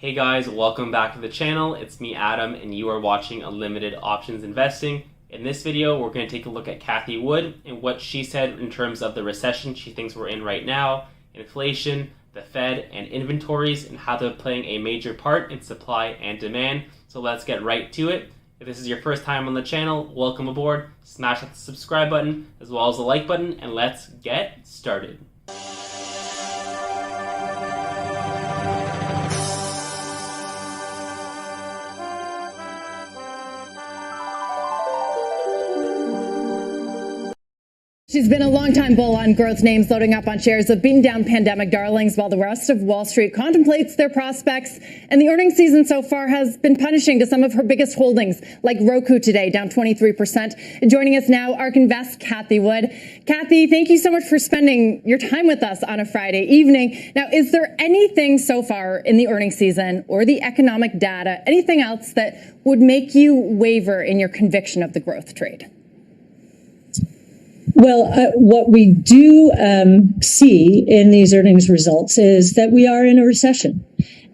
Hey guys, welcome back to the channel. It's me, Adam, and you are watching Unlimited Options Investing. In this video, we're going to take a look at Cathie Wood and what she said in terms of the recession she thinks we're in right now, inflation, the Fed, and inventories, and how they're playing a major part in supply and demand. So let's get right to it. If this is your first time on the channel, welcome aboard. Smash that subscribe button as well as the like button, and let's get started. She's been a long-time bull on growth names, loading up on shares of beaten down pandemic darlings while the rest of Wall Street contemplates their prospects. And the earnings season so far has been punishing to some of her biggest holdings, like Roku today, down 23%. Joining us now, ARK Invest, Cathie Wood. Cathie, thank you so much for spending your time with us on a Friday evening. Now, is there anything so far in the earnings season or the economic data, anything else that would make you waver in your conviction of the growth trade? Well, what we do see in these earnings results is that we are in a recession.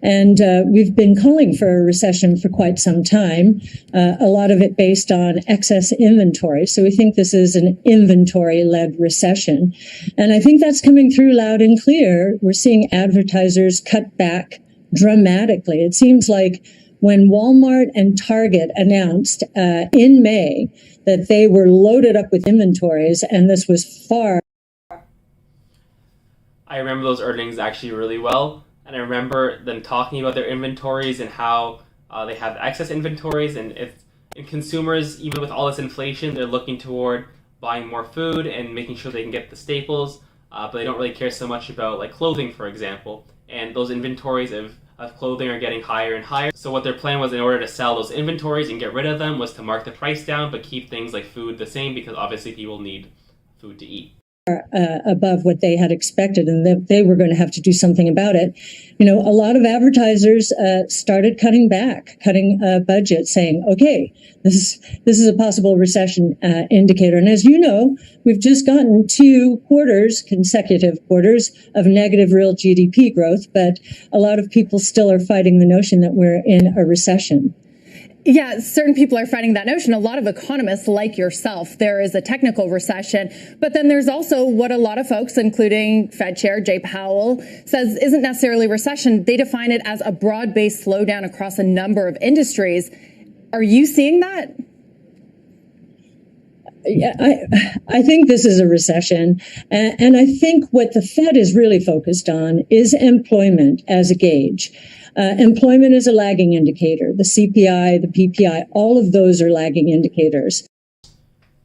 And we've been calling for a recession for quite some time, a lot of it based on excess inventory. So we think this is an inventory-led recession. And I think that's coming through loud and clear. We're seeing advertisers cut back dramatically. It seems like when Walmart and Target announced in May that they were loaded up with inventories, and this was far. I remember those earnings actually really well, and I remember them talking about their inventories and how they have excess inventories, and consumers, even with all this inflation, they're looking toward buying more food and making sure they can get the staples, but they don't really care so much about like clothing, for example, and those inventories of clothing are getting higher and higher. So what their plan was, in order to sell those inventories and get rid of them, was to mark the price down but keep things like food the same, because obviously people need food to eat. Above what they had expected, and that they were going to have to do something about it. You know, a lot of advertisers started cutting budget, saying, okay, this is a possible recession indicator. And as you know, we've just gotten 2 consecutive quarters of negative real GDP growth, but a lot of people still are fighting the notion that we're in a recession. Yeah, certain people are fighting that notion. A lot of economists like yourself, there is a technical recession, but then there's also what a lot of folks, including Fed Chair Jay Powell, says isn't necessarily recession. They define it as a broad-based slowdown across a number of industries. Are you seeing that? Yeah, I think this is a recession. And I think what the Fed is really focused on is employment as a gauge. Employment is a lagging indicator. The CPI, the PPI, all of those are lagging indicators.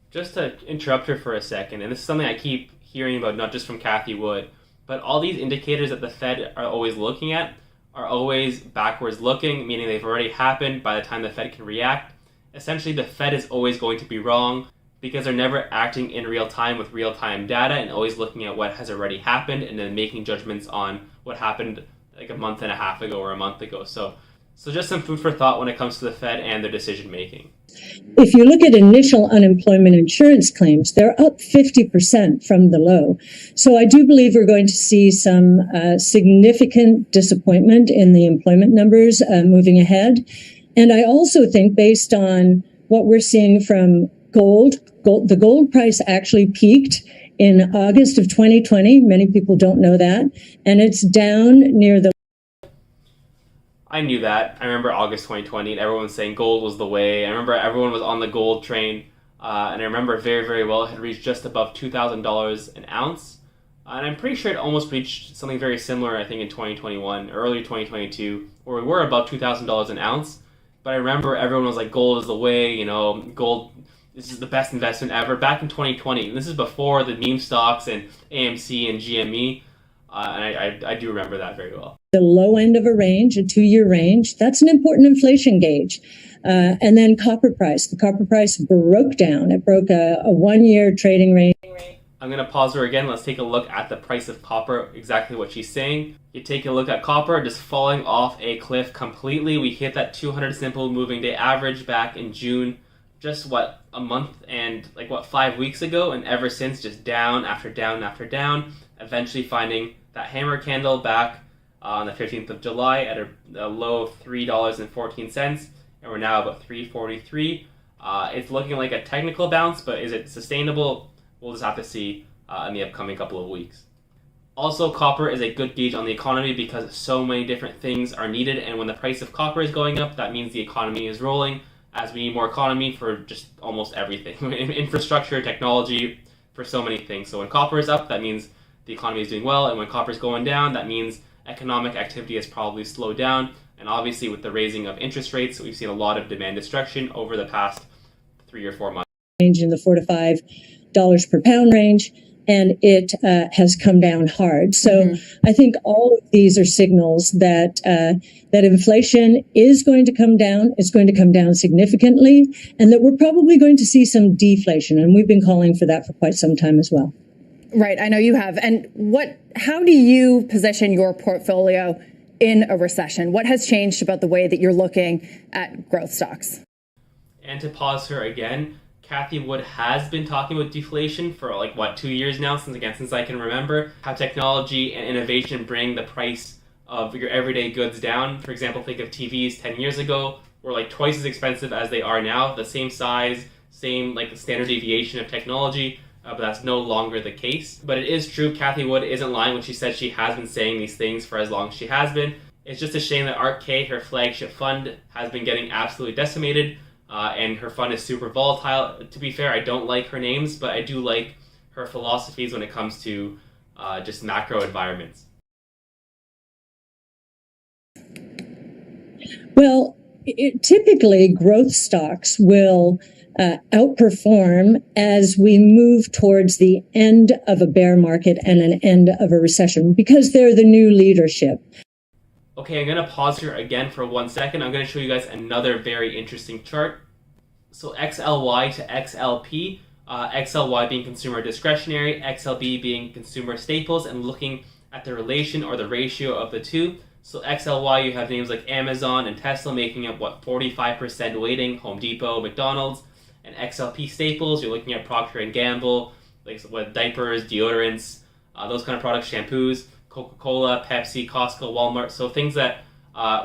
Just to interrupt her for a second, and this is something I keep hearing about, not just from Cathie Wood, but all these indicators that the Fed are always looking at are always backwards looking, meaning they've already happened by the time the Fed can react. Essentially, the Fed is always going to be wrong because they're never acting in real time with real-time data and always looking at what has already happened and then making judgments on what happened like a month and a half ago or a month ago. So just some food for thought when it comes to the Fed and their decision making. If you look at initial unemployment insurance claims, they're up 50% from the low. So I do believe we're going to see some significant disappointment in the employment numbers moving ahead. And I also think, based on what we're seeing from gold, the gold price actually peaked in August of 2020. Many people don't know that. And it's down near the... I knew that. I remember August 2020 and everyone was saying gold was the way. I remember everyone was on the gold train. And I remember very, very well, it had reached just above $2,000 an ounce. And I'm pretty sure it almost reached something very similar, I think, in 2021, early 2022, where we were about $2,000 an ounce. But I remember everyone was like, gold is the way, you know, gold... This is the best investment ever. Back in 2020, and this is before the meme stocks and AMC and GME, and I do remember that very well. The low end of a range, a 2-year range, that's an important inflation gauge. And then copper price. The copper price broke down. It broke a 1-year trading range. I'm going to pause her again. Let's take a look at the price of copper, exactly what she's saying. You take a look at copper just falling off a cliff completely. We hit that 200 simple moving day average back in June. Just a month and 5 weeks ago, and ever since just down after down after down, eventually finding that hammer candle back on the 15th of July at a low of $3.14, and we're now about $3.43. It's looking like a technical bounce, but is it sustainable? We'll just have to see in the upcoming couple of weeks. Also, copper is a good gauge on the economy because so many different things are needed, and when the price of copper is going up, that means the economy is rolling, as we need more economy for just almost everything. Infrastructure, technology, for so many things. So when copper is up, that means the economy is doing well, and when copper is going down, that means economic activity has probably slowed down. And obviously, with the raising of interest rates, we've seen a lot of demand destruction over the past 3 or 4 months. Range in the $4 to $5 per pound range, and it has come down hard. So I think all of these are signals that that inflation is going to come down. It's going to come down significantly, and that we're probably going to see some deflation. And we've been calling for that for quite some time as well. Right, I know you have. And how do you position your portfolio in a recession? What has changed about the way that you're looking at growth stocks? And to pause here again, Cathie Wood has been talking about deflation for 2 years now, since I can remember, how technology and innovation bring the price of your everyday goods down. For example, think of TVs 10 years ago were twice as expensive as they are now, the same size, same standard deviation of technology, but that's no longer the case. But it is true, Cathie Wood isn't lying when she said she has been saying these things for as long as she has been. It's just a shame that ARK-K, her flagship fund, has been getting absolutely decimated. And her fund is super volatile. To be fair, I don't like her names, but I do like her philosophies when it comes to just macro environments. Well, typically growth stocks will outperform as we move towards the end of a bear market and an end of a recession because they're the new leadership. Okay, I'm going to pause here again for 1 second. I'm going to show you guys another very interesting chart. So XLY to XLP, XLY being consumer discretionary, XLB being consumer staples, and looking at the relation or the ratio of the two. So XLY, you have names like Amazon and Tesla making up, 45% weighting, Home Depot, McDonald's. And XLP staples, you're looking at Procter & Gamble, diapers, deodorants, those kind of products, shampoos, Coca-Cola, Pepsi, Costco, Walmart. So things that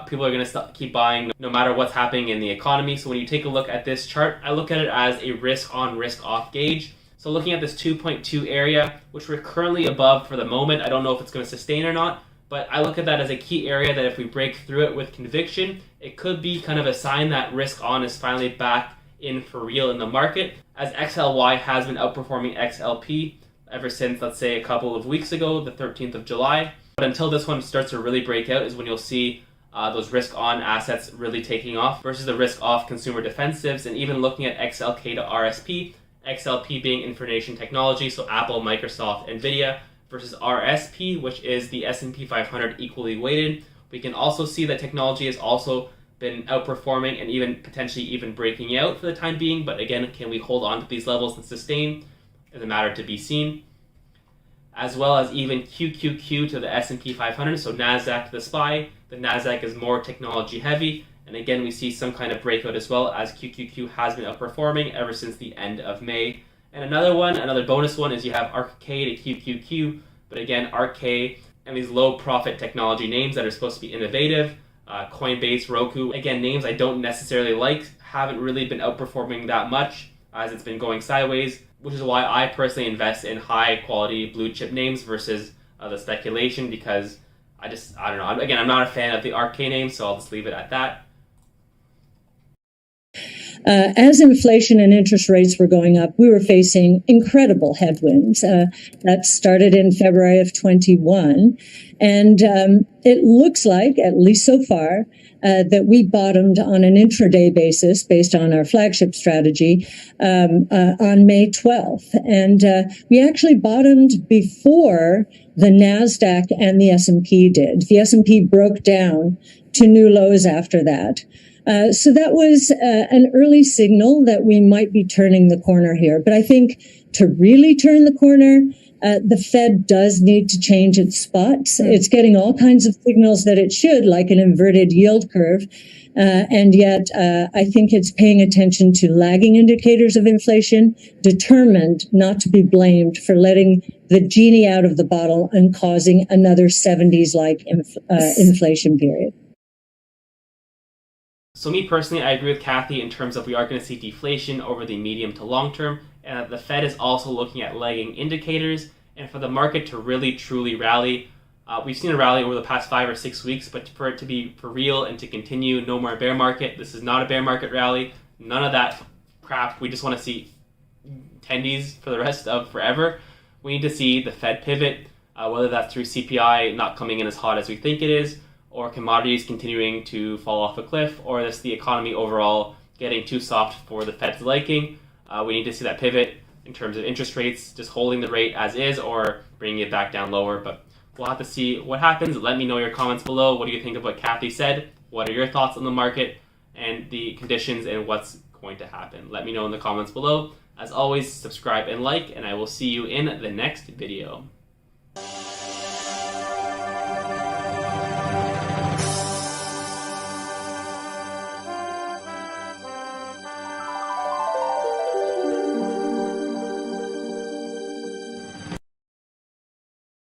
people are going to keep buying no matter what's happening in the economy. So when you take a look at this chart, I look at it as a risk on, risk off gauge. So looking at this 2.2 area, which we're currently above for the moment, I don't know if it's going to sustain or not, but I look at that as a key area that if we break through it with conviction, it could be kind of a sign that risk on is finally back in for real in the market, as XLY has been outperforming XLP ever since, let's say, a couple of weeks ago, the 13th of July. But until this one starts to really break out is when you'll see those risk-on assets really taking off versus the risk-off consumer defensives. And even looking at XLK to RSP, XLP being information technology, so Apple, Microsoft, Nvidia, versus RSP, which is the S&P 500 equally weighted. We can also see that technology has also been outperforming and even potentially even breaking out for the time being. But again, can we hold on to these levels and sustain? Is a matter to be seen. As well as even QQQ to the S&P 500, so NASDAQ to the SPY. The NASDAQ is more technology heavy, and again we see some kind of breakout as well, as QQQ has been outperforming ever since the end of May. And another bonus one is you have ARK-K to QQQ, but again ARK-K and these low profit technology names that are supposed to be innovative, Coinbase, Roku, again names I don't necessarily like, haven't really been outperforming that much as it's been going sideways, which is why I personally invest in high quality blue chip names versus the speculation, because I don't know. Again, I'm not a fan of the ARK-K name, so I'll just leave it at that. As inflation and interest rates were going up, we were facing incredible headwinds. That started in February of 21. And it looks like, at least so far, that we bottomed on an intraday basis based on our flagship strategy on May 12th. And we actually bottomed before the NASDAQ and the S&P did. The S&P broke down to new lows after that. So that was an early signal that we might be turning the corner here. But I think to really turn the corner, the Fed does need to change its spots. It's getting all kinds of signals that it should, like an inverted yield curve. And yet, I think it's paying attention to lagging indicators of inflation, determined not to be blamed for letting the genie out of the bottle and causing another 70s-like inflation period. So me personally, I agree with Cathie in terms of we are going to see deflation over the medium to long term, and the Fed is also looking at lagging indicators, and for the market to really truly rally. We've seen a rally over the past 5 or 6 weeks, but for it to be for real and to continue, no more bear market. This is not a bear market rally. None of that crap. We just want to see tendies for the rest of forever. We need to see the Fed pivot, whether that's through CPI not coming in as hot as we think it is, or commodities continuing to fall off a cliff, or just the economy overall getting too soft for the Fed's liking. We need to see that pivot in terms of interest rates, just holding the rate as is or bringing it back down lower. But we'll have to see what happens. Let me know your comments below. What do you think of what Cathie said? What are your thoughts on the market and the conditions and what's going to happen? Let me know in the comments below. As always, subscribe and like, and I will see you in the next video.